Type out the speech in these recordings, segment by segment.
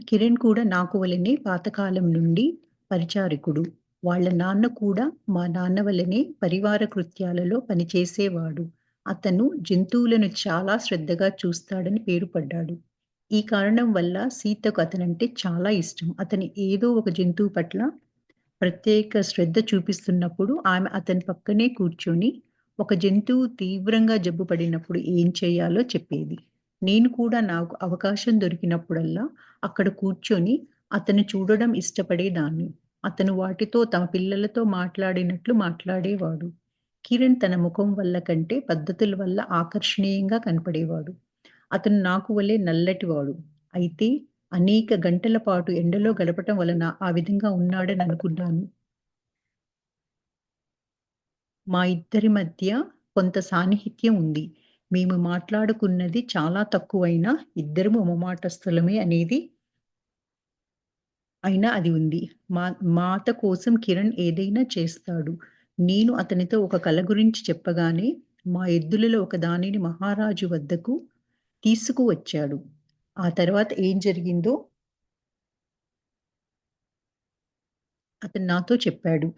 కిరణ్ కూడా నాకు వలెనే పాతకాలం నుండి పరిచారకుడు. వాళ్ళ నాన్న కూడా మా నాన్న వలెనే పరివార కృత్యాలలో పనిచేసేవాడు. అతను జంతువులను చాలా శ్రద్ధగా చూస్తాడని పేరు పడ్డాడు. ఈ కారణం వల్ల సీతకు అతనంటే చాలా ఇష్టం. అతని ఏదో ఒక జంతువు పట్ల ప్రత్యేక శ్రద్ధ చూపిస్తున్నప్పుడు ఆమె అతని పక్కనే కూర్చొని, ఒక జంతువు తీవ్రంగా జబ్బు పడినప్పుడు ఏం చేయాలో చెప్పేది. నేను కూడా నాకు అవకాశం దొరికినప్పుడల్లా అక్కడ కూర్చొని అతను చూడడం ఇష్టపడేదాన్ని. అతను వాటితో తమ పిల్లలతో మాట్లాడినట్లు మాట్లాడేవాడు. కిరణ్ తన ముఖం వల్ల కంటే పద్ధతుల వల్ల ఆకర్షణీయంగా కనపడేవాడు. అతను నాకు వలె నల్లటివాడు. అయితే అనేక గంటల పాటు ఎండలో గడపటం వలన ఆ విధంగా ఉన్నాడని అనుకున్నాను. మా ఇద్దరి మధ్య కొంత సాన్నిహిత్యం ఉంది. మేము మాట్లాడుకున్నది చాలా తక్కువైనా ఇద్దరము మొమాటస్థులమే అనేది అయినా అది ఉంది. మాత కోసం కిరణ్ ఏదైనా చేస్తాడు. నేను అతనితో ఒక కల గురించి చెప్పగానే మా ఎద్దులలో ఒకదానిని మహారాజు వద్దకు తీసుకువచ్చాడు. ఆ తర్వాత ఏం జరిగిందో అతను నాతో చెప్పాడు.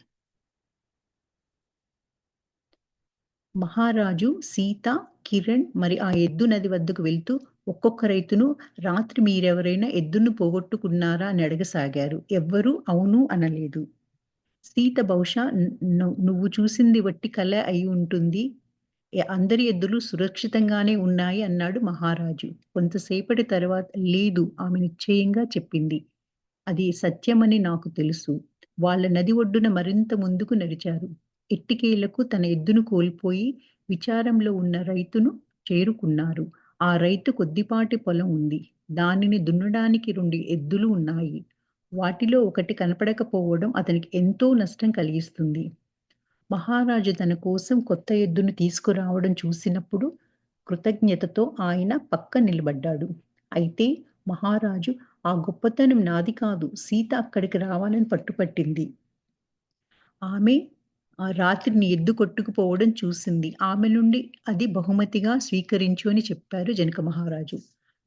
మహారాజు, సీత, కిరణ్ మరి ఆ ఎద్దు నది వద్దకు వెళ్తూ ఒక్కొక్క రైతును రాత్రి మీరెవరైనా ఎద్దును పోగొట్టుకున్నారా అని అడగసాగారు. ఎవ్వరూ అవును అనలేదు. సీత బహుశా నువ్వు చూసింది వట్టి కలే అయి ఉంటుంది. అందరి ఎద్దులు సురక్షితంగానే ఉన్నాయి అన్నాడు మహారాజు. కొంతసేపటి తర్వాత లేదు ఆమె నిశ్చయంగా చెప్పింది. అది సత్యమని నాకు తెలుసు. వాళ్ళ నది ఒడ్డున మరింత ముందుకు నడిచారు. ఎట్టికేలకు తన ఎద్దును కోల్పోయి విచారంలో ఉన్న రైతును చేరుకున్నారు. ఆ రైతు కొద్దిపాటి పొలం ఉంది. దానిని దున్నడానికి 2 ఎద్దులు ఉన్నాయి. వాటిలో ఒకటి కనపడకపోవడం అతనికి ఎంతో నష్టం కలిగిస్తుంది. మహారాజు తన కోసం కొత్త ఎద్దును తీసుకురావడం చూసినప్పుడు కృతజ్ఞతతో ఆయన పక్క నిలబడ్డాడు. అయితే మహారాజు ఆ గొప్పతనం నాది కాదు. సీత అక్కడికి రావాలని పట్టుపట్టింది. ఆమె ఆ రాత్రి నీ ఎద్దు కొట్టుకుపోవడం చూసింది. ఆమె నుండి అది బహుమతిగా స్వీకరించు అని చెప్పారు జనక మహారాజు.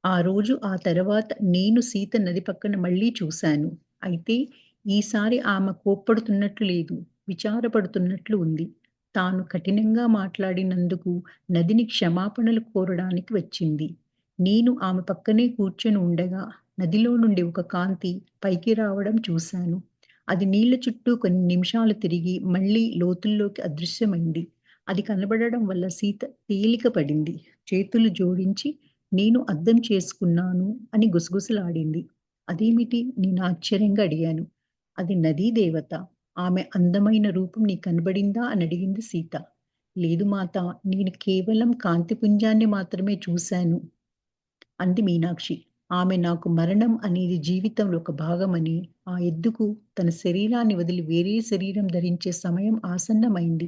ఆ రోజు ఆ తర్వాత నేను సీత నది పక్కన మళ్ళీ చూశాను. అయితే ఈసారి ఆమె కోప్పడుతున్నట్లు లేదు. విచారపడుతున్నట్లు ఉంది. తాను కఠినంగా మాట్లాడినందుకు నదిని క్షమాపణలు కోరడానికి వచ్చింది. నేను ఆమె పక్కనే కూర్చొని ఉండగా నదిలో నుండి ఒక కాంతి పైకి రావడం చూశాను. అది నీళ్ల చుట్టూ కొన్ని నిమిషాలు తిరిగి మళ్ళీ లోతుల్లోకి అదృశ్యమైంది. అది కనబడడం వల్ల సీత తేలిక పడింది. చేతులు జోడించి నేను అర్థం చేసుకున్నాను అని గుసగుసలాడింది. అదేమిటి? నేను ఆశ్చర్యంగా అడిగాను. అది నదీ దేవత. ఆమె అందమైన రూపం నీకు కనబడిందా? అని అడిగింది సీత. లేదు మాతా, నేను కేవలం కాంతిపుంజాన్ని మాత్రమే చూశాను అంది మీనాక్షి. ఆమె నాకు మరణం అనేది జీవితంలో ఒక భాగమని, ఆ ఎద్దుకు తన శరీరాన్ని వదిలి వేరే శరీరం ధరించే సమయం ఆసన్నమైంది.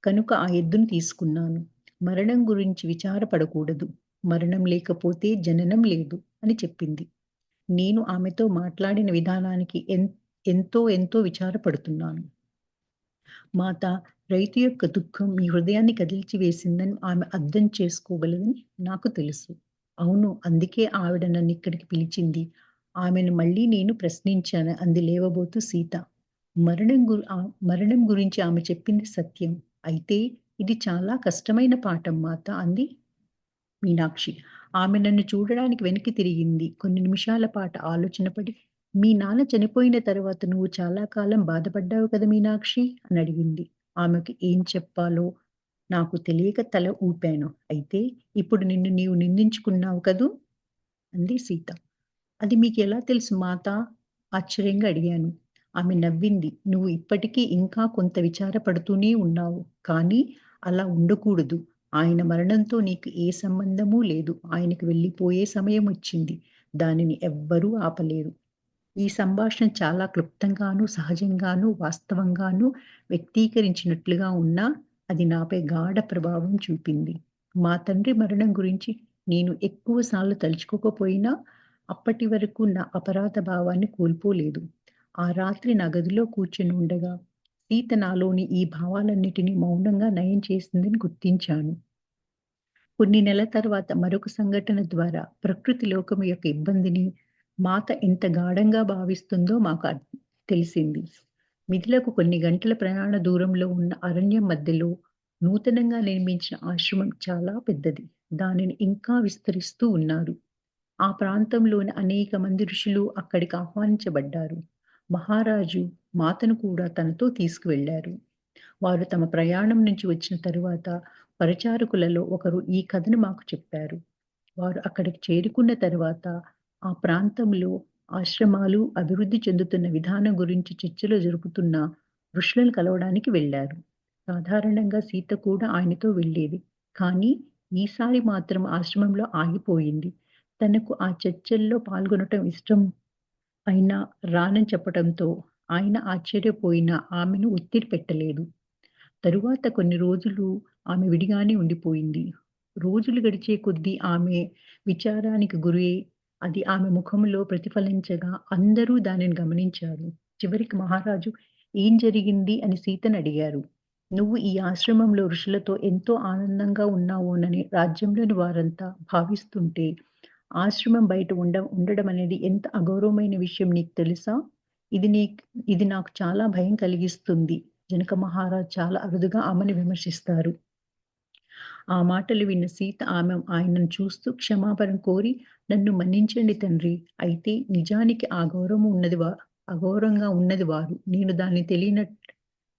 కనుక ఆ ఎద్దును తీసుకున్నాను. మరణం గురించి విచారపడకూడదు. మరణం లేకపోతే జననం లేదు అని చెప్పింది. నేను ఆమెతో మాట్లాడిన విధానానికి ఎంతో ఎంతో విచారపడుతున్నాను. మాత, రైతు యొక్క దుఃఖం మీ హృదయాన్ని కదిల్చివేసిందని ఆమె అర్థం చేసుకోగలదని నాకు తెలుసు. అవును. అందుకే ఆవిడ నన్నిక్కడికి పిలిచింది. ఆమెను మళ్ళీ నేను ప్రశ్నించాను అంది లేవబోతూ సీత. మరణం గురించి ఆమె చెప్పింది సత్యం. అయితే ఇది చాలా కష్టమైన పాఠం మాత అంది మీనాక్షి. ఆమె నన్ను చూడడానికి వెనక్కి తిరిగింది. కొన్ని నిమిషాల పాటు ఆలోచన పడి, మీ నాన్న చనిపోయిన తర్వాత నువ్వు చాలా కాలం బాధపడ్డావు కదా మీనాక్షి అని అడిగింది. ఆమెకు ఏం చెప్పాలో నాకు తెలియక తల ఊపాను. అయితే ఇప్పుడు నిన్ను నీవు నిందించుకున్నావు కదూ అంది సీత. అది మీకెలా తెలుసు మాతా? ఆశ్చర్యంగా అడిగాను. ఆమె నవ్వింది. నువ్వు ఇప్పటికీ ఇంకా కొంత విచారపడుతూనే ఉన్నావు. కానీ అలా ఉండకూడదు. ఆయన మరణంతో నీకు ఏ సంబంధమూ లేదు. ఆయనకు వెళ్ళిపోయే సమయమొచ్చింది. దానిని ఎవ్వరూ ఆపలేరు. ఈ సంభాషణ చాలా క్లుప్తంగాను, సహజంగాను, వాస్తవంగాను వ్యక్తీకరించినట్లుగా ఉన్నా, అది నాపై గాఢ ప్రభావం చూపింది. మా తండ్రి మరణం గురించి నేను ఎక్కువ సార్లు తలుచుకోకపోయినా, అప్పటి వరకు నా అపరాధ భావాన్ని కోల్పోలేదు. ఆ రాత్రి నా గదిలో కూర్చొని ఉండగా, సీత నాలోని ఈ భావాలన్నిటిని మౌనంగా నయం చేసిందని గుర్తించాను. కొన్ని నెలల తర్వాత మరొక సంఘటన ద్వారా ప్రకృతి లోకం యొక్క ఇబ్బందిని మాత ఎంత గాఢంగా భావిస్తుందో మాకు తెలిసింది. మిథిలకు కొన్ని గంటల ప్రయాణ దూరంలో ఉన్న అరణ్యం మధ్యలో నూతనంగా నిర్మించిన ఆశ్రమం చాలా పెద్దది. దానిని ఇంకా విస్తరిస్తూ ఉన్నారు. ఆ ప్రాంతంలోని అనేక మంది ఋషులు అక్కడికి ఆహ్వానించబడ్డారు. మహారాజు మాతను కూడా తనతో తీసుకువెళ్లారు. వారు తమ ప్రయాణం నుంచి వచ్చిన తరువాత పరిచారకులలో ఒకరు ఈ కథను మాకు చెప్పారు. వారు అక్కడికి చేరుకున్న తరువాత ఆ ప్రాంతంలో ఆశ్రమాలు అభివృద్ధి చెందుతున్న విధానం గురించి చర్చలు జరుపుతున్న ఋషులను కలవడానికి వెళ్లారు. సాధారణంగా సీత కూడా ఆయనతో వెళ్ళేది. కానీ ఈసారి మాత్రం ఆశ్రమంలో ఆగిపోయింది. తనకు ఆ చర్చల్లో పాల్గొనటం ఇష్టం అయినా రానని చెప్పటంతో ఆయన ఆశ్చర్యపోయినా ఆమెను ఒత్తిడి పెట్టలేదు. తరువాత కొన్ని రోజులు ఆమె విడిగానే ఉండిపోయింది. రోజులు గడిచే కొద్దీ ఆమె విచారానికి గురై అది ఆమె ముఖంలో ప్రతిఫలించగా అందరూ దానిని గమనించారు. చివరికి మహారాజు "ఏం జరిగింది?" అని సీతను అడిగారు. "నువ్వు ఈ ఆశ్రమంలో ఋషులతో ఎంతో ఆనందంగా ఉన్నావోనని రాజ్యంలోని వారంతా భావిస్తుంటే, ఆశ్రమం బయట ఉండడం అనేది ఎంత అగౌరవమైన విషయం నీకు తెలుసా? ఇది నీక్ ఇది నాకు చాలా భయం కలిగిస్తుంది." జనక మహారాజ్ చాలా అరుదుగా ఆమెను విమర్శిస్తారు. ఆ మాటలు విన్న సీత ఆయనను చూస్తూ క్షమాపణ కోరి, "నన్ను మన్నించండి తండ్రి. అయితే నిజానికి ఆ గౌరవం అగౌరవంగా ఉన్నది వారు. నేను దాన్ని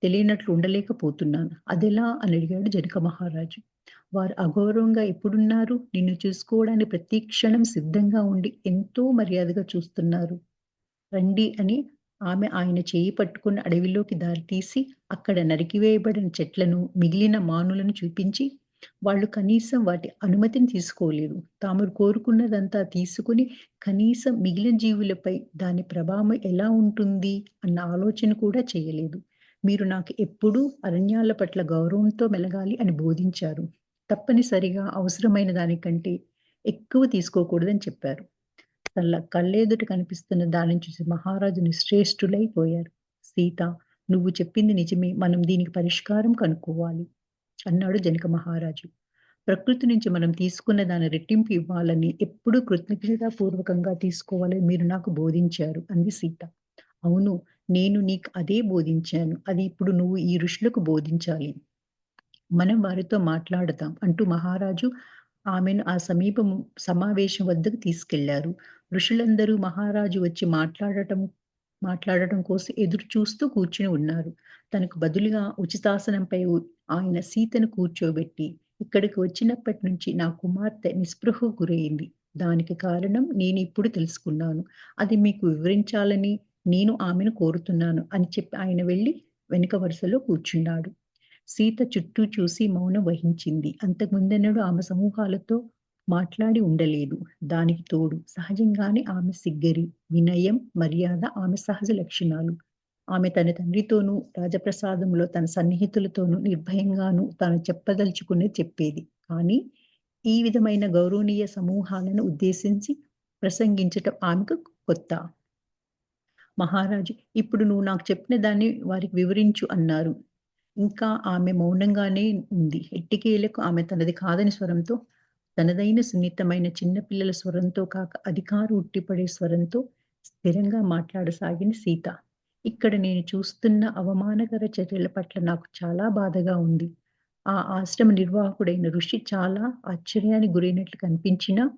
తెలియనట్లు ఉండలేకపోతున్నాను." "అదెలా?" అని అడిగాడు జనక మహారాజు. "వారు అగౌరవంగా ఎప్పుడున్నారు? నిన్ను చూసుకోవడానికి ప్రతి క్షణం సిద్ధంగా ఉండి ఎంతో మర్యాదగా చూస్తున్నారు. రండి" అని ఆమె ఆయన చేయి పట్టుకుని అడవిలోకి దారితీసి, అక్కడ నరికివేయబడిన చెట్లను, మిగిలిన మానులను చూపించి, వాళ్ళు కనీసం వాటి అనుమతిని తీసుకోలేదు. తాము కోరుకున్నదంతా తీసుకొని, కనీసం మిగిలిన జీవులపై దాని ప్రభావం ఎలా ఉంటుంది అన్న ఆలోచన కూడా చేయలేదు. "మీరు నాకు ఎప్పుడూ అరణ్యాల పట్ల గౌరవంతో మెలగాలి" అని బోధించారు. తప్పనిసరిగా అవసరమైన దానికంటే ఎక్కువ తీసుకోకూడదని చెప్పారు. తన కళ్ళెదుట కనిపిస్తున్న దానిని చూసి మహారాజు నిశ్చేష్టులైపోయారు. "సీత, నువ్వు చెప్పింది నిజమే. మనం దీనికి పరిష్కారం కనుక్కోవాలి" అన్నాడు జనక మహారాజు. "ప్రకృతి నుంచి మనం తీసుకున్న దాని రెట్టింపు ఇవ్వాలని, ఎప్పుడూ కృతజ్ఞతాపూర్వకంగా తీసుకోవాలని మీరు నాకు బోధించారు" అంది సీత. "అవును, నేను నీకు అదే బోధించాను. అది ఇప్పుడు నువ్వు ఈ ఋషులకు బోధించాలి. మనం వారితో మాట్లాడతాం" అంటూ మహారాజు ఆమెను ఆ సమావేశం వద్దకు తీసుకెళ్లారు. ఋషులందరూ మహారాజు వచ్చి మాట్లాడటం కోసం ఎదురు చూస్తూ కూర్చుని ఉన్నారు. తనకు బదులుగా ఉచితాసనంపై ఆయన సీతను కూర్చోబెట్టి, "ఇక్కడికి వచ్చినప్పటి నుంచి నా కుమార్తె నిస్పృహకు గురైంది. దానికి కారణం నేనిప్పుడు తెలుసుకున్నాను. అది మీకు వివరించాలని నేను ఆమెను కోరుతున్నాను" అని చెప్పి ఆయన వెళ్లి వెనుక వరుసలో కూర్చున్నాడు. సీత చుట్టూ చూసి మౌనం వహించింది. అంతకుముందెన్నడూ ఆమె సమూహాలతో మాట్లాడి ఉండలేదు. దానికి తోడు సహజంగానే ఆమె సిగ్గరి, వినయం, మర్యాద ఆమె సహజ లక్షణాలు. ఆమె తన తండ్రితోనూ, రాజప్రసాదంలో తన సన్నిహితులతోనూ నిర్భయంగానూ తాను చెప్పదలుచుకున్నది చెప్పేది. కానీ ఈ విధమైన గౌరవనీయ సమూహాలను ఉద్దేశించి ప్రసంగించటం ఆమెకు కొత్త. మహారాజు "ఇప్పుడు నువ్వు నాకు చెప్పిన దాన్ని వారికి వివరించు" అన్నారు. ఇంకా ఆమె మౌనంగానే ఉంది. ఎట్టకేలకు ఆమె తనది కాదని స్వరంతో, తనదైన సున్నితమైన చిన్న పిల్లల స్వరంతో కాక అధికారం ఉట్టిపడే స్వరంతో స్థిరంగా మాట్లాడసాగింది సీత. "ఇక్కడ నేను చూస్తున్న అవమానకర చర్యల పట్ల నాకు చాలా బాధగా ఉంది. ఆ ఆశ్రమ నిర్వాహకుడైన ఋషి చాలా ఆశ్చర్యానికి గురైనట్లు కనిపించినా,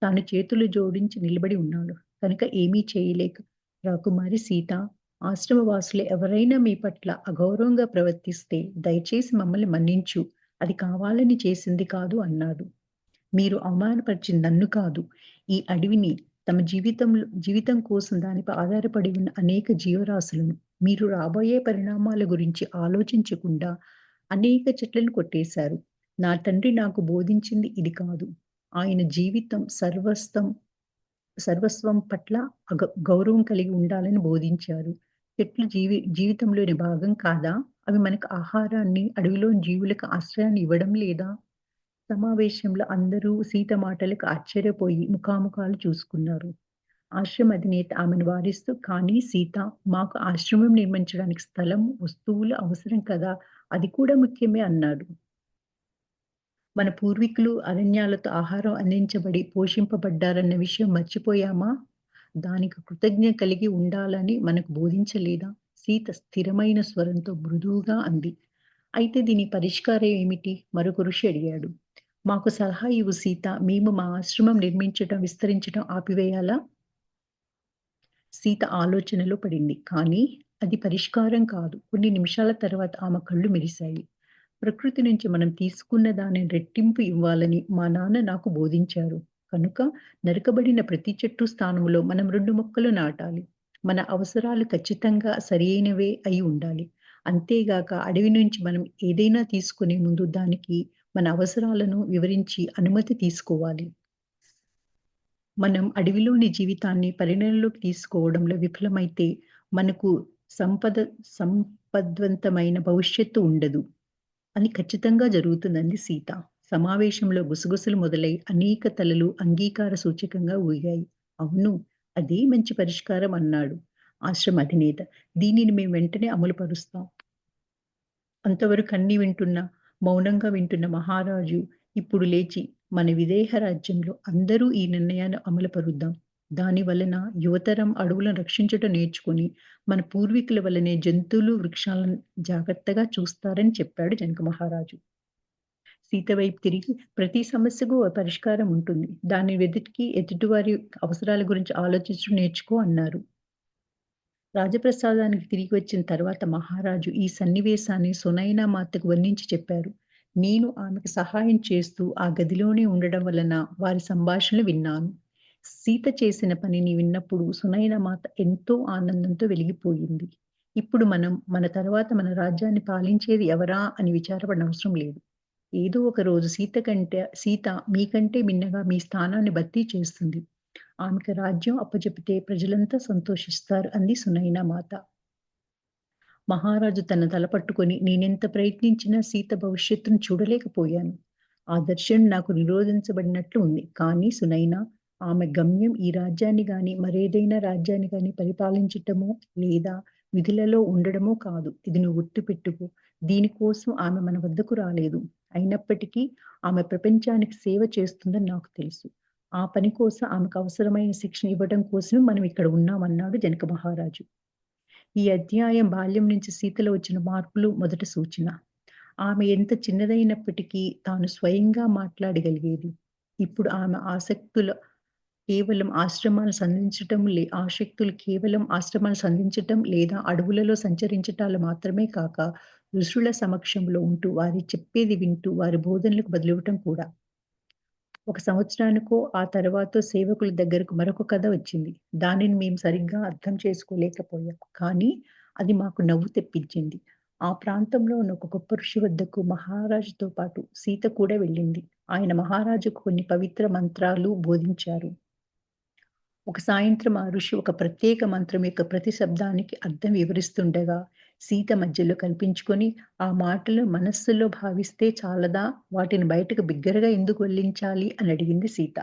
తాను చేతులు జోడించి నిలబడి ఉన్నాడు. కనుక ఏమీ చేయలేక, రాకుమారి సీత, ఆశ్రమవాసులు ఎవరైనా మీ పట్ల అగౌరవంగా ప్రవర్తిస్తే దయచేసి మమ్మల్ని మన్నించు. అది కావాలని చేసింది కాదు" అన్నాడు. "మీరు అవమానపరిచింది నన్ను కాదు, ఈ అడవిని, తమ జీవితం కోసం దానిపై ఆధారపడి ఉన్న అనేక జీవరాశులను. మీరు రాబోయే పరిణామాల గురించి ఆలోచించకుండా అనేక చెట్లను కొట్టేశారు. నా తండ్రి నాకు బోధించింది ఇది కాదు. ఆయన జీవితం సర్వస్వం పట్ల గౌరవం కలిగి ఉండాలని బోధించారు. చెట్లు జీవితంలోని భాగం కాదా? అవి మనకు ఆహారాన్ని, అడవిలోని జీవులకు ఆశ్రయాన్ని ఇవ్వడం లేదా?" సమావేశంలో అందరూ సీత మాటలకు ఆశ్చర్యపోయి ముఖాముఖాలు చూసుకున్నారు. ఆశ్రమ అధినేత ఆమెను వారిస్తూ, "కానీ సీత, మాకు ఆశ్రమం నిర్మించడానికి స్థలం, వస్తువులు అవసరం కదా! అది కూడా ముఖ్యమే" అన్నాడు. మన పూర్వీకులు అరణ్యాలతో ఆహారం అందించబడి పోషింపబడ్డారన్న విషయం మర్చిపోయామా? దానికి కృతజ్ఞ కలిగి ఉండాలని మనకు బోధించలేదా? సీత స్థిరమైన స్వరంతో మృదువుగా అంది. అయితే దీని పరిష్కారం ఏమిటి? మరొక ఋషి అడిగాడు. మాకు సలహా ఇవ్వు సీత. మేము మా ఆశ్రమం నిర్మించటం, విస్తరించటం ఆపివేయాలా? సీత ఆలోచనలో పడింది. కానీ అది పరిష్కారం కాదు. కొన్ని నిమిషాల తర్వాత ఆమె కళ్ళు మెరిశాయి. ప్రకృతి నుంచి మనం తీసుకున్న దానిని రెట్టింపు ఇవ్వాలని మా నాన్న నాకు బోధించారు. కనుక నరకబడిన ప్రతి చెట్టు స్థానంలో మనం 2 మొక్కలు నాటాలి. మన అవసరాలు ఖచ్చితంగా సరియైనవే అయి ఉండాలి. అంతేగాక అడవి నుంచి మనం ఏదైనా తీసుకునే ముందు దానికి మన అవసరాలను వివరించి అనుమతి తీసుకోవాలి. మనం అడవిలోని జీవితాన్ని పరిగణనలోకి తీసుకోవడంలో విఫలమైతే మనకు సంపద సంపద్వంతమైన భవిష్యత్తు ఉండదు అని ఖచ్చితంగా జరుగుతుందంది సీత. సమావేశంలో గుసగుసలు మొదలై అనేక తలలు అంగీకార సూచకంగా ఊగాయి. అవును, అదే మంచి పరిష్కారం అన్నాడు ఆశ్రమ అధినేత. దీనిని మేము వెంటనే అమలు పరుస్తాం. అంతవరకు మౌనంగా వింటున్న మహారాజు ఇప్పుడు లేచి, మన విదేహ రాజ్యంలో అందరూ ఈ నిర్ణయాన్ని అమలుపరుద్దాం. దాని వలన యువతరం అడవులను రక్షించటం నేర్చుకొని, మన పూర్వీకుల వలనే జంతువులు, వృక్షాలను జాగ్రత్తగా చూస్తారని చెప్పాడు జనక మహారాజు. సీత వైపు తిరిగి, ప్రతి సమస్యకు ఓ పరిష్కారం ఉంటుంది. దాన్ని వెతికి ఎదుటివారి అవసరాల గురించి ఆలోచించడం నేర్చుకో అన్నారు. రాజప్రసాదానికి తిరిగి వచ్చిన తర్వాత మహారాజు ఈ సన్నివేశాన్ని సునైనా మాతకు వర్ణించి చెప్పారు. నేను ఆమెకు సహాయం చేస్తూ ఆ గదిలోనే ఉండడం వలన వారి సంభాషణలు విన్నాను. సీత చేసిన పనిని విన్నప్పుడు సునైనా మాత ఎంతో ఆనందంతో వెలిగిపోయింది. ఇప్పుడు మనం మన తర్వాత మన రాజ్యాన్ని పాలించేది ఎవరా అని విచారపడనవసరం లేదు. ఏదో ఒక రోజు సీత మీకంటే మిన్నగా మీ స్థానాన్ని భర్తీ చేస్తుంది. ఆమెకు రాజ్యం అప్పజెపితే ప్రజలంతా సంతోషిస్తారు అంది సునైనా మాత. మహారాజు తన తల పట్టుకొని, నేనెంత ప్రయత్నించినా సీత భవిష్యత్తును చూడలేకపోయాను. ఆ దర్శనం నాకు నిరోధించబడినట్లు ఉంది. కానీ సునైనా, ఆమె గమ్యం ఈ రాజ్యాన్ని గాని, మరేదైనా రాజ్యాన్ని గాని పరిపాలించటమో, లేదా విధులలో ఉండడమో కాదు. ఇది నువ్వు గుర్తుపెట్టుకో. దీనికోసం ఆమె మన వద్దకు రాలేదు. అయినప్పటికీ ఆమె ప్రపంచానికి సేవ చేస్తుందని నాకు తెలుసు. ఆ పని కోసం ఆమెకు అవసరమైన శిక్షణ ఇవ్వడం కోసమే మనం ఇక్కడ ఉన్నామన్నాడు జనక మహారాజు. ఈ అధ్యాయం బాల్యం నుంచి సీతలో వచ్చిన మార్పులు మొదటి సూచన. ఆమె ఎంత చిన్నదైనప్పటికీ తాను స్వయంగా మాట్లాడగలిగేది. ఇప్పుడు ఆమె ఆసక్తులు కేవలం ఆశ్రమాలు సంధించటం లేదా అడవులలో సంచరించటాలు మాత్రమే కాక, ఋషుల సమక్షంలో ఉంటూ వారు చెప్పేది వింటూ వారి బోధనలకు బదులివ్వటం కూడా. ఒక సంవత్సరానికో, ఆ తర్వాతో సేవకుల దగ్గరకు మరొక కథ వచ్చింది. దానిని మేము సరిగ్గా అర్థం చేసుకోలేకపోయాం. కానీ అది మాకు నవ్వు తెప్పించింది. ఆ ప్రాంతంలో ఉన్న ఒక గొప్ప ఋషి వద్దకు మహారాజుతో పాటు సీత కూడా వెళ్ళింది. ఆయన మహారాజుకు కొన్ని పవిత్ర మంత్రాలు బోధించారు. ఒక సాయంత్రం ఆ ఋషి ఒక ప్రత్యేక మంత్రం యొక్క ప్రతి శబ్దానికి అర్థం వివరిస్తుండగా, సీత మధ్యలో కల్పించుకొని, ఆ మాటలు మనస్సులో భావిస్తే చాలదా? వాటిని బయటకు బిగ్గరగా ఎందుకు వెల్లించాలి అని అడిగింది సీత.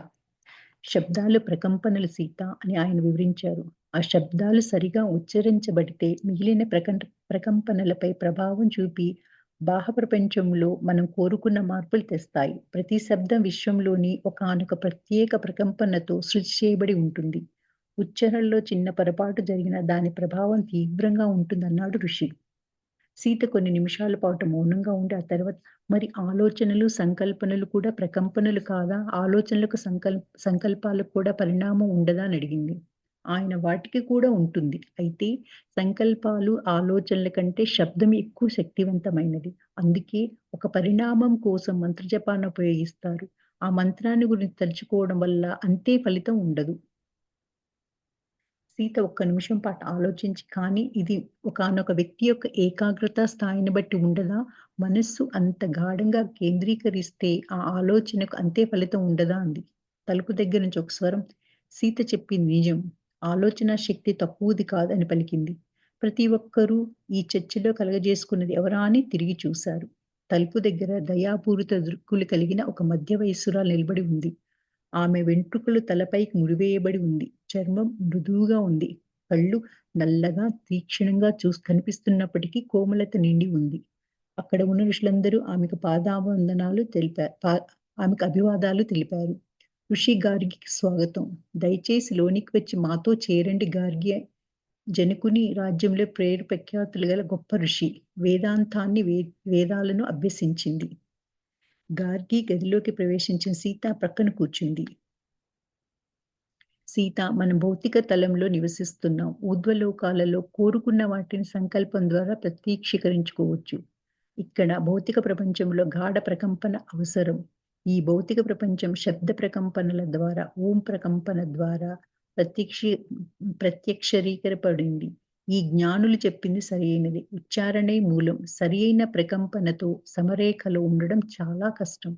శబ్దాలు ప్రకంపనలు సీత అని ఆయన వివరించారు. ఆ శబ్దాలు సరిగా ఉచ్చరించబడితే మిగిలిన ప్రకంపనలపై ప్రభావం చూపి బాహ్య ప్రపంచంలో మనం కోరుకున్న మార్పులు తెస్తాయి. ప్రతి శబ్దం విశ్వంలోని ఒకానొక ప్రత్యేక ప్రకంపనతో సృష్టి చేయబడి ఉంటుంది. ఉచ్చారణలో చిన్న పొరపాటు జరిగిన దాని ప్రభావం తీవ్రంగా ఉంటుందన్నాడు ఋషి. సీత కొన్ని నిమిషాల పాటు మౌనంగా ఉండి, ఆ తర్వాత, మరి ఆలోచనలు, సంకల్పనలు కూడా ప్రకంపనలు కాదా? ఆలోచనలకు సంకల్పాలకు కూడా పరిణామం ఉండదా అని అడిగింది. ఆయన వాటికి కూడా ఉంటుంది. అయితే సంకల్పాలు, ఆలోచనల కంటే శబ్దం ఎక్కువ శక్తివంతమైనది. అందుకే ఒక పరిణామం కోసం మంత్రజపాన్ని ఉపయోగిస్తారు. ఆ మంత్రాన్ని గురించి తలుచుకోవడం వల్ల అంతే ఫలితం ఉండదు. సీత ఒక్క నిమిషం పాటు ఆలోచించి, కానీ ఇది ఒకానొక వ్యక్తి యొక్క ఏకాగ్రత స్థాయిని బట్టి ఉండదా? మనస్సు అంత గాఢంగా కేంద్రీకరిస్తే ఆ ఆలోచనకు అంతే ఫలితం ఉండదా అంది. తలుపు దగ్గర నుంచి ఒక స్వరం, సీత చెప్పింది నిజం. ఆలోచనా శక్తి తక్కువది కాదని పలికింది. ప్రతి ఒక్కరూ ఈ చర్చలో కలగజేసుకున్నది ఎవరా అని తిరిగి చూశారు. తలుపు దగ్గర దయాపూరిత దృక్కులు కలిగిన ఒక మధ్య వయస్సురాలు నిలబడి ఉంది. ఆమె వెంట్రుకలు తలపైకి ముడివేయబడి ఉంది. చర్మం మృదువుగా ఉంది. కళ్ళు నల్లగా తీక్షణంగా కనిపిస్తున్నప్పటికీ కోమలత నిండి ఉంది. అక్కడ ఉన్న ఋషులందరూ ఆమెకు అభివాదాలు తెలిపారు. ఋషి గార్గికి స్వాగతం. దయచేసి లోనికి వచ్చి మాతో చేరండి గార్గి జనకుని రాజ్యంలో పేరు ప్రఖ్యాతులు గల గొప్ప ఋషి. వేదాంతాన్ని వేదాలను అభ్యసించింది. గార్గి గదిలోకి ప్రవేశించిన సీత ప్రక్కన కూర్చుంది. సీత మనం భౌతిక తలంలో నివసిస్తున్నాం. ఊర్ధ్వలోకాలలో కోరుకున్న వాటిని సంకల్పం ద్వారా ప్రత్యక్షీకరించుకోవచ్చు. ఇక్కడ భౌతిక ప్రపంచంలో గాఢ ప్రకంపన అవసరం. ఈ భౌతిక ప్రపంచం శబ్ద ప్రకంపనల ద్వారా, ఓం ప్రకంపన ద్వారా ప్రత్యక్షరీకరపడింది. ఈ జ్ఞానులు చెప్పింది సరియైనది. ఉచ్చారణే మూలం. సరియైన ప్రకంపనతో సమరేఖలో ఉండడం చాలా కష్టం.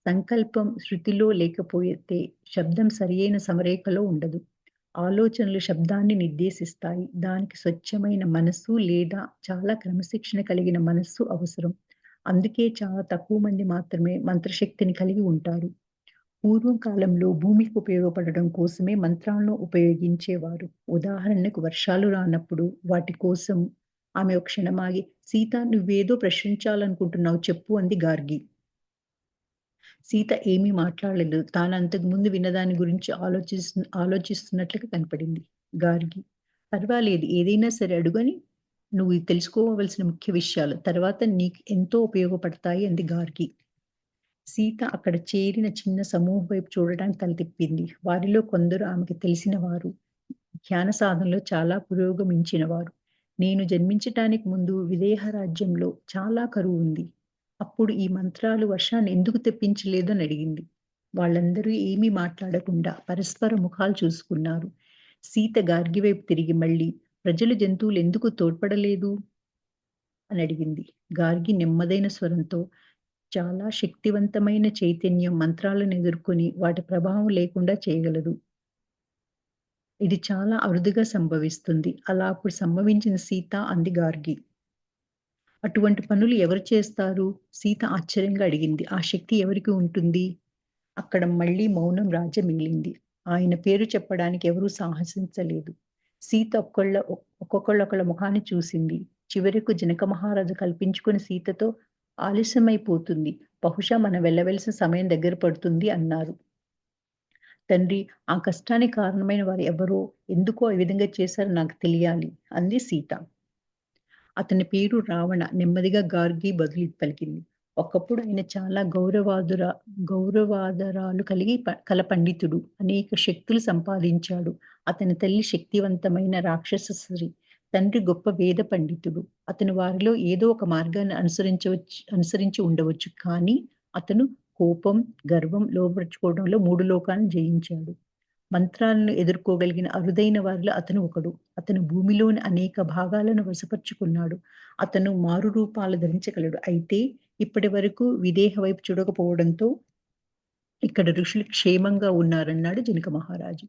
సంకల్పం శృతిలో లేకపోతే శబ్దం సరియైన సమరేఖలో ఉండదు. ఆలోచనలు శబ్దాన్ని నిర్దేశిస్తాయి. దానికి స్వచ్ఛమైన మనస్సు లేదా చాలా క్రమశిక్షణ కలిగిన మనస్సు అవసరం. అందుకే చాలా తక్కువ మంది మాత్రమే మంత్రశక్తిని కలిగి ఉంటారు. పూర్వం కాలంలో భూమికి ఉపయోగపడడం కోసమే మంత్రాలను ఉపయోగించేవారు. ఉదాహరణకు వర్షాలు రానప్పుడు వాటి కోసం ఆమె ఒక క్షణం ఆగి, సీత నువ్వేదో ప్రశ్నించాలనుకుంటున్నావు చెప్పు అంది గార్గి. సీత ఏమీ మాట్లాడలేదు. తాను అంతకుముందు విన్నదాని గురించి ఆలోచిస్తున్నట్లుగా కనపడింది. గార్గి పర్వాలేదు ఏదైనా సరే అడుగని నువ్వు తెలుసుకోవలసిన ముఖ్య విషయాలు. తర్వాత నీకు ఎంతో ఉపయోగపడతాయి అంది గార్గి. సీత అక్కడ చేరిన చిన్న సమూహం వైపు చూడడానికి తల తిప్పింది. వారిలో కొందరు ఆమెకు తెలిసిన వారు. ధ్యాన సాధనలో చాలా పురోగమించినవారు. నేను జన్మించటానికి ముందు విదేహ రాజ్యంలో చాలా కరువు ఉంది. అప్పుడు ఈ మంత్రాలు వర్షాన్ని ఎందుకు తెప్పించలేదు అని అడిగింది. వాళ్ళందరూ ఏమీ మాట్లాడకుండా పరస్పర ముఖాలు చూసుకున్నారు. సీత గార్గి వైపు తిరిగి మళ్ళీ ప్రజలు జంతువులు ఎందుకు తోడ్పడలేదు అని అడిగింది. గార్గి నెమ్మదైన స్వరంతో చాలా శక్తివంతమైన చైతన్యం మంత్రాలను ఎదుర్కొని వాటి ప్రభావం లేకుండా చేయగలదు. ఇది చాలా అరుదుగా సంభవిస్తుంది. అలా అప్పుడు సంభవించిన సీత అంది గార్గి. అటువంటి పనులు ఎవరు చేస్తారు? సీత ఆశ్చర్యంగా అడిగింది. ఆ శక్తి ఎవరికి ఉంటుంది? అక్కడ మళ్ళీ మౌనం రాజ్యమేలింది. ఆయన పేరు చెప్పడానికి ఎవరూ సాహసించలేదు. సీత ఒక్కొక్కళ్ళొకళ్ళ ముఖాన్ని చూసింది. చివరకు జనక మహారాజు కల్పించుకుని సీతతో ఆలస్యమైపోతుంది. బహుశా మనం వెళ్ళవలసిన సమయం దగ్గర పడుతుంది అన్నారు. తండ్రి, ఆ కష్టానికి కారణమైన వారు ఎవరో, ఎందుకో ఈ విధంగా చేశారో నాకు తెలియాలి అంది సీత. అతని పేరు రావణ నెమ్మదిగా గార్గి బదులు పలికింది. ఒకప్పుడు ఆయన చాలా గౌరవాదరాలు కల పండితుడు. అనేక శక్తులు సంపాదించాడు. అతని తల్లి శక్తివంతమైన రాక్షస స్త్రీ. తండ్రి గొప్ప వేద పండితుడు. అతను వారిలో ఏదో ఒక మార్గాన్ని అనుసరించి ఉండవచ్చు. కానీ అతను కోపం, గర్వం లోబరుచుకోవడంలో 3 లోకాలను జయించాడు. మంత్రాలను ఎదుర్కోగలిగిన అరుదైన వారిలో అతను ఒకడు. అతను భూమిలోని అనేక భాగాలను వశపరుచుకున్నాడు. అతను మారు రూపాలు ధరించగలడు. అయితే ఇప్పటి వరకు విదేహ వైపు చూడకపోవడంతో ఇక్కడ ఋషులు క్షేమంగా ఉన్నారన్నాడు జనక మహారాజు.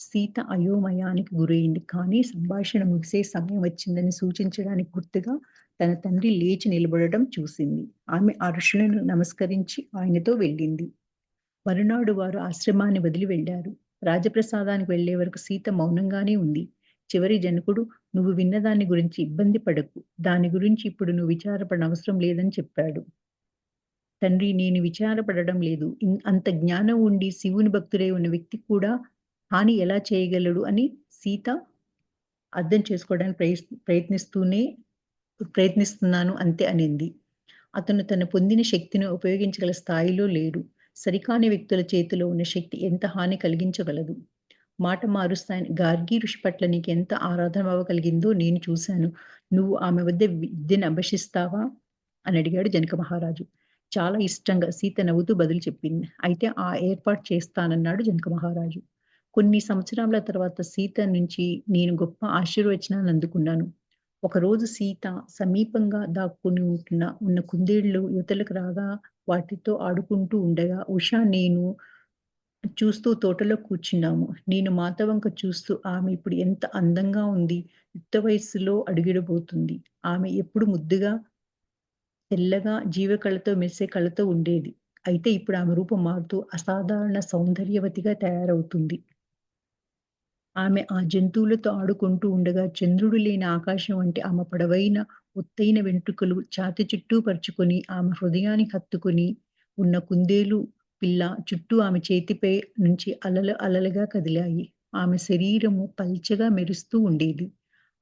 సీత అయోమయానికి గురైంది. కానీ సంభాషణ ముగిసే సమయం వచ్చిందని సూచించడానికి గుర్తుగా తన తండ్రి లేచి నిలబడడం చూసింది. ఆమె ఆ ఋషులను నమస్కరించి ఆయనతో వెళ్ళింది. మరునాడు వారు ఆశ్రమాన్ని వదిలి వెళ్లారు. రాజప్రసాదానికి వెళ్లే వరకు సీత మౌనంగానే ఉంది. చివరి జనకుడు, నువ్వు విన్నదాని గురించి ఇబ్బంది పడకు. దాని గురించి ఇప్పుడు నువ్వు విచారపడనవసరం లేదని చెప్పాడు. తండ్రి, నేను విచారపడడం లేదు. అంత జ్ఞానం ఉండి శివుని భక్తుడై ఉన్న వ్యక్తి కూడా హాని ఎలా చేయగలడు అని సీత అర్థం చేసుకోవడానికి ప్రయత్నిస్తున్నాను అంతే అనింది. అతను తను పొందిన శక్తిని ఉపయోగించగల స్థాయిలో లేడు. సరికాని వ్యక్తుల చేతిలో ఉన్న శక్తి ఎంత హాని కలిగించగలదు. మాట మారుస్తాయని గార్గి ఋషి పట్ల నీకెంత ఆరాధనభావం కలిగిందో నేను చూశాను. నువ్వు ఆమె వద్ద విద్యను అభ్యసిస్తావా అని అడిగాడు జనక మహారాజు. చాలా ఇష్టంగా సీత నవ్వుతూ బదులు చెప్పింది. అయితే ఆ ఏర్పాటు చేస్తానన్నాడు జనక మహారాజు. కొన్ని సంవత్సరాల తర్వాత సీత నుంచి నేను గొప్ప ఆశీర్వచనాన్ని అందుకున్నాను. ఒకరోజు సీత సమీపంగా దాక్కుని ఉన్న కుందేళ్లు యువతలకు రాగా వాటితో ఆడుకుంటూ ఉండగా ఉష నేను చూస్తూ తోటలో కూర్చున్నాము. నేను మాత వంక చూస్తూ ఆమె ఇప్పుడు ఎంత అందంగా ఉంది. యుక్త వయస్సులో అడుగిడబోతుంది. ఆమె ఎప్పుడు ముద్దుగా, తెల్లగా, జీవకళతో మెరిసే కళతో ఉండేది. అయితే ఇప్పుడు ఆమె రూపం మారుతూ అసాధారణ సౌందర్యవతిగా తయారవుతుంది. ఆమె ఆ జంతువులతో ఆడుకుంటూ ఉండగా చంద్రుడు లేని ఆకాశం వంటి ఆమె పొడవైన ఒత్తైన వెంట్రుకలు ఛాతీ చుట్టూ పరుచుకొని, ఆమె హృదయానికి హత్తుకొని ఉన్న కుందేలు పిల్ల చుట్టూ ఆమె చేతిపై నుంచి అలలు అలలుగా కదిలాయి. ఆమె శరీరము పల్చగా మెరుస్తూ ఉండేది.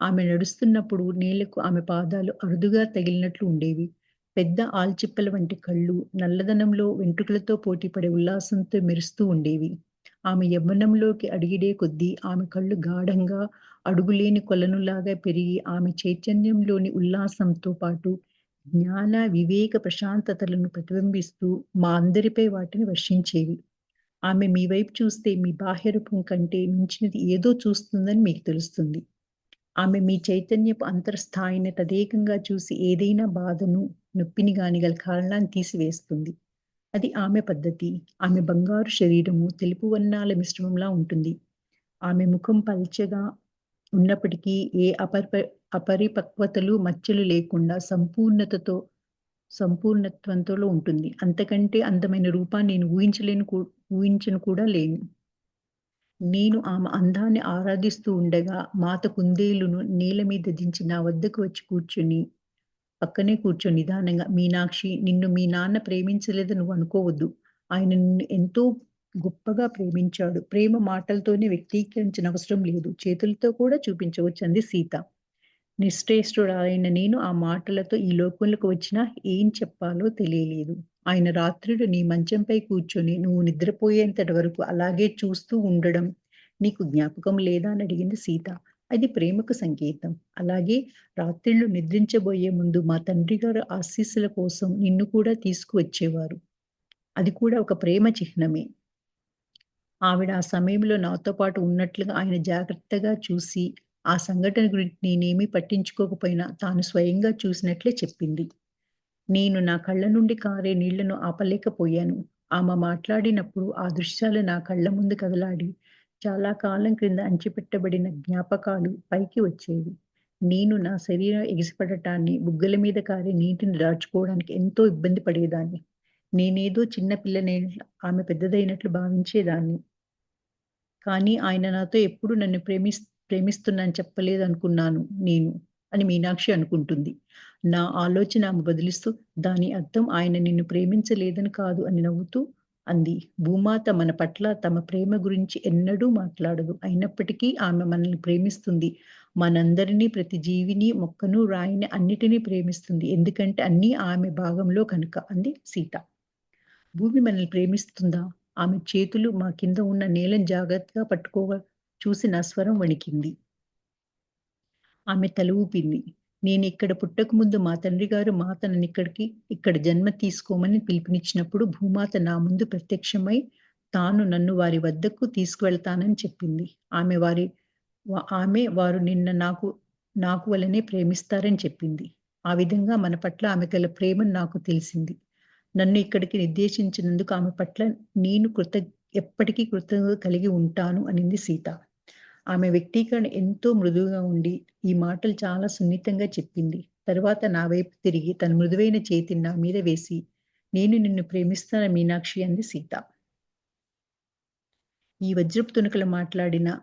ఆమె నడుస్తున్నప్పుడు నేలకు ఆమె పాదాలు అరుదుగా తగిలినట్లు ఉండేవి. పెద్ద ఆల్చిప్పల వంటి కళ్ళు నల్లదనంలో వెంట్రుకలతో పోటీపడే ఉల్లాసంతో మెరుస్తూ ఉండేవి. ఆమె యవ్వనంలోకి అడిగిడే కొద్దీ ఆమె కళ్ళు గాఢంగా అడుగులేని కొలనులాగా పెరిగి ఆమె చైతన్యంలోని ఉల్లాసంతో పాటు జ్ఞాన, వివేక ప్రశాంతతలను ప్రతిబింబిస్తూ మా అందరిపై వాటిని వర్షించేవి. ఆమె మీ వైపు చూస్తే మీ బాహ్య రూపం కంటే మించినది ఏదో చూస్తుందని మీకు తెలుస్తుంది. ఆమె మీ చైతన్యపు అంతర్స్థాయిని తదేకంగా చూసి ఏదైనా బాధను, నొప్పిని గాని గల కారణాన్ని తీసివేస్తుంది. అది ఆమె పద్ధతి. ఆమె బంగారు శరీరము తెలుపు వర్ణాల మిశ్రమంలా ఉంటుంది. ఆమె ముఖం పల్చగా ఉన్నప్పటికీ ఏ అపరిపక్వతలు, మచ్చలు లేకుండా సంపూర్ణత్వంతో ఉంటుంది. అంతకంటే అందమైన రూపాన్ని నేను ఊహించను కూడా లేను. నేను ఆమె అందాన్ని ఆరాధిస్తూ ఉండగా, మాత కుందేలును నేల మీద దించి నా వద్దకు వచ్చి పక్కనే కూర్చొని నిదానంగా, "మీనాక్షి, నిన్ను మీ నాన్న ప్రేమించలేదని నువ్వు అనుకోవద్దు. ఆయన నిన్ను ఎంతో గొప్పగా ప్రేమించాడు. ప్రేమ మాటలతోనే వ్యక్తీకరించనవసరం లేదు. చేతులతో కూడా చూపించవచ్చు" అంది సీత. నిశ్చేష్టురాలైన నేను ఆ మాటలతో ఈ లోకంలోకి వచ్చినా ఏం చెప్పాలో తెలియలేదు. ఆయన రాత్రులు నీ మంచంపై కూర్చొని నువ్వు నిద్రపోయేంతటి వరకు అలాగే చూస్తూ ఉండడం నీకు జ్ఞాపకం లేదా అని అడిగింది సీత. అది ప్రేమకు సంకేతం. అలాగే రాత్రిళ్ళు నిద్రించబోయే ముందు మా తండ్రి గారు ఆశీస్సుల కోసం నిన్ను కూడా తీసుకువచ్చేవారు. అది కూడా ఒక ప్రేమ చిహ్నమే. ఆవిడ ఆ సమయంలో నాతో పాటు ఉన్నట్లుగా ఆయన జాగ్రత్తగా చూసి, ఆ సంఘటన గురించి నేనేమీ పట్టించుకోకపోయినా తాను స్వయంగా చూసినట్లే చెప్పింది. నేను నా కళ్ళ నుండి కారే నీళ్లను ఆపలేకపోయాను. ఆమె మాట్లాడినప్పుడు ఆ దృశ్యాలు నా కళ్ళ ముందు కదలాడి, చాలా కాలం క్రింద అంచిపెట్టబడిన జ్ఞాపకాలు పైకి వచ్చేవి. నేను నా శరీరం ఎగిసిపడటాన్ని, బుగ్గల మీద కారే నీటిని దాచుకోవడానికి ఎంతో ఇబ్బంది పడేదాన్ని. నేనేదో చిన్న పిల్లనే ఆమె పెద్దదైనట్లు భావించేదాన్ని. కానీ ఆయన నాతో ఎప్పుడు నన్ను ప్రేమిస్తున్నానని చెప్పలేదనుకున్నాను నేను అని మీనాక్షి అనుకుంటుంది. నా ఆలోచన ఆమె బదిలిస్తూ, దాని అర్థం ఆయన నిన్ను ప్రేమించలేదని కాదు అని నవ్వుతూ అంది. భూమాత మన పట్ల తమ ప్రేమ గురించి ఎన్నడూ మాట్లాడదు. అయినప్పటికీ ఆమె మనల్ని ప్రేమిస్తుంది. మనందరినీ, ప్రతి జీవిని, మొక్కను, రాయిని అన్నిటిని ప్రేమిస్తుంది. ఎందుకంటే అన్నీ ఆమె భాగంలో కనుక అంది సీత. భూమి మనల్ని ప్రేమిస్తుందా? ఆమె చేతులు మా కింద ఉన్న నేలను జాగ్రత్తగా చూసి నా స్వరం వణికింది. ఆమె తల ఊపింది. నేనిక్కడ పుట్టకముందు మా తండ్రిగారు మాత ఇక్కడ జన్మ తీసుకోమని పిలుపునిచ్చినప్పుడు భూమాత నా ముందు ప్రత్యక్షమై తాను నన్ను వారి వద్దకు తీసుకువెళ్తానని చెప్పింది. వారు నిన్న నాకు వలనే ప్రేమిస్తారని చెప్పింది. ఆ విధంగా మన పట్ల ఆమె గల ప్రేమను నాకు తెలిసింది. నన్ను ఇక్కడికి నిర్దేశించినందుకు ఆమె పట్ల నేను ఎప్పటికీ కృతజ్ఞత కలిగి ఉంటాను అనింది సీత. ఆమె వ్యక్తీకరణ ఎంతో మృదువుగా ఉండి, ఈ మాటలు చాలా సున్నితంగా చెప్పింది. తరువాత నా వైపు తిరిగి తన మృదువైన చేతిని నా మీద వేసి, "నేను నిన్ను ప్రేమిస్తాను మీనాక్షి" అంది సీత. ఈ వజ్రపు తునకలు మాట్లాడిన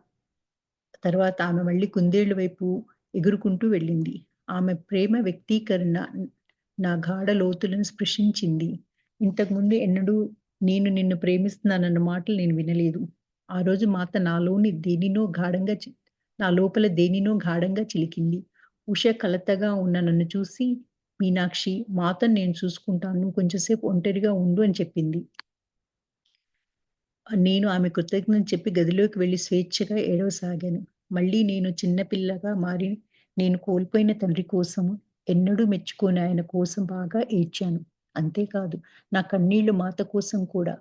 తర్వాత ఆమె మళ్ళీ కుందేళ్ల వైపు ఎగురుకుంటూ వెళ్ళింది. ఆమె ప్రేమ వ్యక్తీకరణ నా గాఢ లోతులను స్పృశించింది. ఇంతకుముందు ఎన్నడూ నేను నిన్ను ప్రేమిస్తున్నానన్న మాటలు నేను వినలేదు. ఆ రోజు మాత నా లోపల దేనినో గాఢంగా చిలికింది. ఉష కలతగా ఉన్న నన్ను చూసి, "మీనాక్షి, మాతను నేను చూసుకుంటాను. నువ్వు కొంచెం సేపు ఒంటరిగా ఉండు" అని చెప్పింది. నేను ఆమె కృతజ్ఞతలు చెప్పి గదిలోకి వెళ్లి స్వేచ్ఛగా ఏడవసాగాను. మళ్ళీ నేను చిన్న పిల్లగా మారి, నేను కోల్పోయిన తండ్రి కోసం, ఎన్నడూ మెచ్చుకోని ఆయన కోసం బాగా ఏడ్చాను. అంతేకాదు, నా కన్నీళ్లు మాత కోసం కూడా.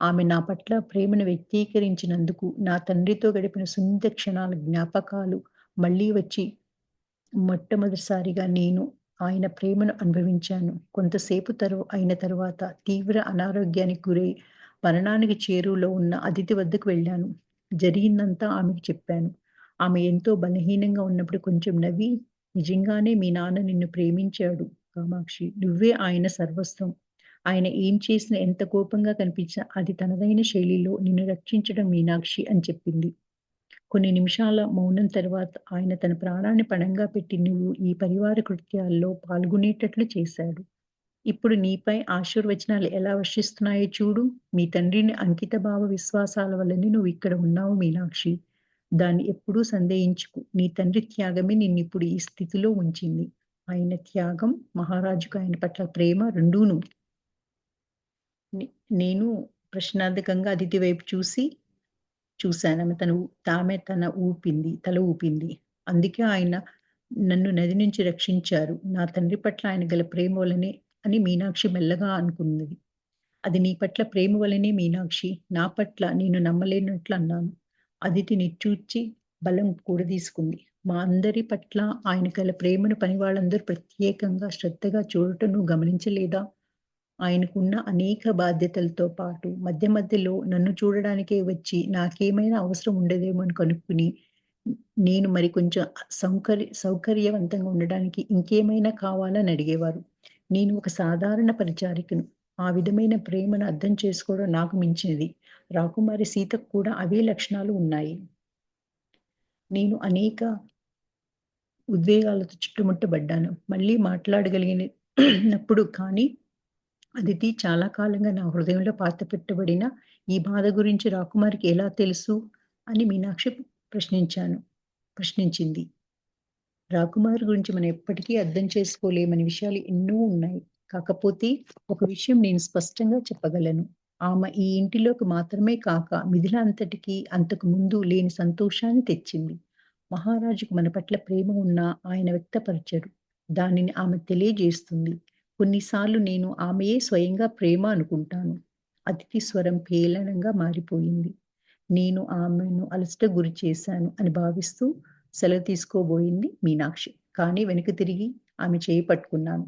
ఆమె నా పట్ల ప్రేమను వ్యక్తీకరించినందుకు, నా తండ్రితో గడిపిన సున్నిత క్షణాల జ్ఞాపకాలు మళ్ళీ వచ్చి, మొట్టమొదటిసారిగా నేను ఆయన ప్రేమను అనుభవించాను. కొంతసేపు అయిన తరువాత తీవ్ర అనారోగ్యానికి గురై మరణానికి చేరువలో ఉన్న అతిథి వద్దకు వెళ్ళాను. జరిగిందంతా ఆమెకు చెప్పాను. ఆమె ఎంతో బలహీనంగా ఉన్నప్పుడు కొంచెం నవ్వి, "నిజంగానే మీ నాన్న నిన్ను ప్రేమించాడు కామాక్షి. నువ్వే ఆయన సర్వస్వం. ఆయన ఏం చేసినా, ఎంత కోపంగా కనిపించినా అది తనదైన శైలిలో నిన్ను రక్షించడం మీనాక్షి" అని చెప్పింది. కొన్ని నిమిషాల మౌనం తర్వాత ఆయన తన ప్రాణాన్ని పణంగా పెట్టి నువ్వు ఈ పరివార కృత్యాల్లో పాల్గొనేటట్లు చేశాడు. ఇప్పుడు నీపై ఆశీర్వచనాలు ఎలా వర్షిస్తున్నాయో చూడు. మీ తండ్రిని అంకిత భావ విశ్వాసాల వల్లనే నువ్విక్కడ ఉన్నావు మీనాక్షి. దాన్ని ఎప్పుడూ సందేహించుకు. నీ తండ్రి త్యాగమే నిన్నిప్పుడు ఈ స్థితిలో ఉంచింది. ఆయన త్యాగం, మహారాజుకు ఆయన పట్ల ప్రేమ రెండూను. నే నేను ప్రశ్నార్థకంగా అదితి వైపు చూసాను. ఆమె తల ఊపింది. అందుకే ఆయన నన్ను నది నుంచి రక్షించారు. నా తండ్రి పట్ల ఆయన గల ప్రేమ వల్లనే అని మీనాక్షి మెల్లగా అనుకున్నది. అది నీ పట్ల ప్రేమ వల్లనే మీనాక్షి. నా పట్ల నేను నమ్మలేనట్లు అన్నాను. అదితి నిట్టూర్చి బలం కూడదీసుకుంది. మా అందరి పట్ల ఆయన గల ప్రేమను పనివాళ్ళందరూ ప్రత్యేకంగా శ్రద్ధగా చూడటం నువ్వు గమనించలేదా? ఆయనకున్న అనేక బాధ్యతలతో పాటు మధ్య మధ్యలో నన్ను చూడడానికే వచ్చి నాకేమైనా అవసరం ఉండదేమో అని కనుక్కొని, నేను మరి కొంచెం సౌకర్యవంతంగా ఉండడానికి ఇంకేమైనా కావాలా అని అడిగేవారు. నేను ఒక సాధారణ పరిచారికను. ఆ విధమైన ప్రేమను అర్థం చేసుకోవడం నాకు మించినది. రాకుమారి సీతకు కూడా అవే లక్షణాలు ఉన్నాయి. నేను అనేక ఉద్వేగాలతో చుట్టుముట్టబడ్డాను. మళ్ళీ మాట్లాడగలిగినప్పుడు కానీ అదితి చాలా కాలంగా నా హృదయంలో పాతిపెట్టబడిన ఈ బాధ గురించి రాకుమారికి ఎలా తెలుసు? అని మీనాక్షి ప్రశ్నించింది. రాకుమారి గురించి మనం ఎప్పటికీ అర్థం చేసుకోలేమని విషయాలు ఎన్నో ఉన్నాయి. కాకపోతే ఒక విషయం నేను స్పష్టంగా చెప్పగలను. ఆమె ఈ ఇంటిలోకి మాత్రమే కాక మిథిల అంతటికి అంతకు ముందు లేని సంతోషాన్ని తెచ్చింది. మహారాజుకు మన పట్ల ప్రేమ ఉన్నా ఆయన వ్యక్తపరచడు. దానిని ఆమె తెలియజేస్తుంది. కొన్నిసార్లు నేను ఆమెయే స్వయంగా ప్రేమ అనుకుంటాను. అతిథి స్వరం పేలనంగా మారిపోయింది. నేను ఆమెను అలసటకు గురి చేశాను అని భావిస్తూ సెలవు తీసుకోబోయింది మీనాక్షి. కానీ వెనక్కి తిరిగి ఆమె చేయి పట్టుకున్నాను.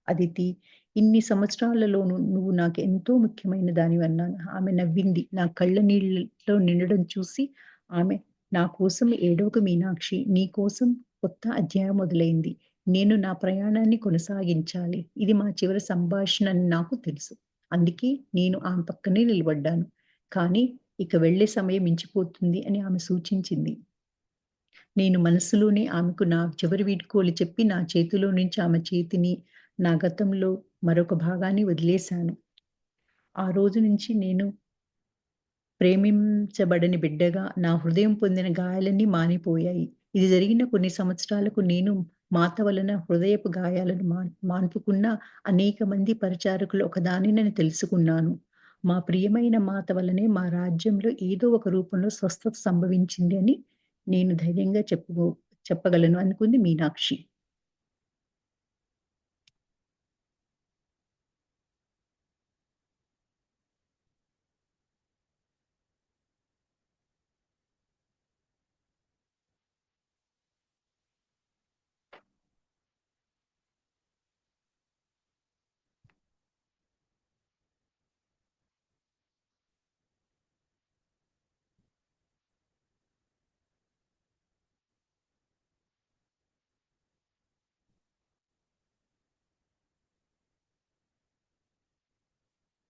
అదితి, ఇన్ని సంవత్సరాలలోనూ నువ్వు నాకు ఎంతో ముఖ్యమైన దానివన్నాను. ఆమె నవ్వింది. నా కళ్ళ నీళ్ళతో నిండడం చూసి ఆమె, నా కోసం ఏడవకు మీనాక్షి. నీ కోసం కొత్త అధ్యాయం మొదలైంది. నేను నా ప్రయాణాన్ని కొనసాగించాలి. ఇది మా చివరి సంభాషణ అని నాకు తెలుసు. అందుకే నేను ఆమె పక్కనే నిలబడ్డాను. కానీ ఇక వెళ్ళే సమయం మించిపోతుంది అని ఆమె సూచించింది. నేను మనసులోనే ఆమెకు నా చివరి వీడ్కోలు చెప్పి నా చేతిలో నుంచి ఆమె చేతిని, నా గతంలో మరొక భాగాన్ని వదిలేశాను. ఆ రోజు నుంచి నేను ప్రేమించబడని బిడ్డగా నా హృదయం పొందిన గాయాలన్నీ మానిపోయాయి. ఇది జరిగిన కొన్ని సంవత్సరాలకు నేను మాత వలన హృదయపు గాయాలను మాన్పుకున్న అనేక మంది పరిచారకులు ఒకదానినని తెలుసుకున్నాను. మా ప్రియమైన మాత వల్లనే మా రాజ్యంలో ఏదో ఒక రూపంలో స్వస్థత సంభవించింది అని నేను ధైర్యంగా చెప్పగలను అనుకుంది మీనాక్షి.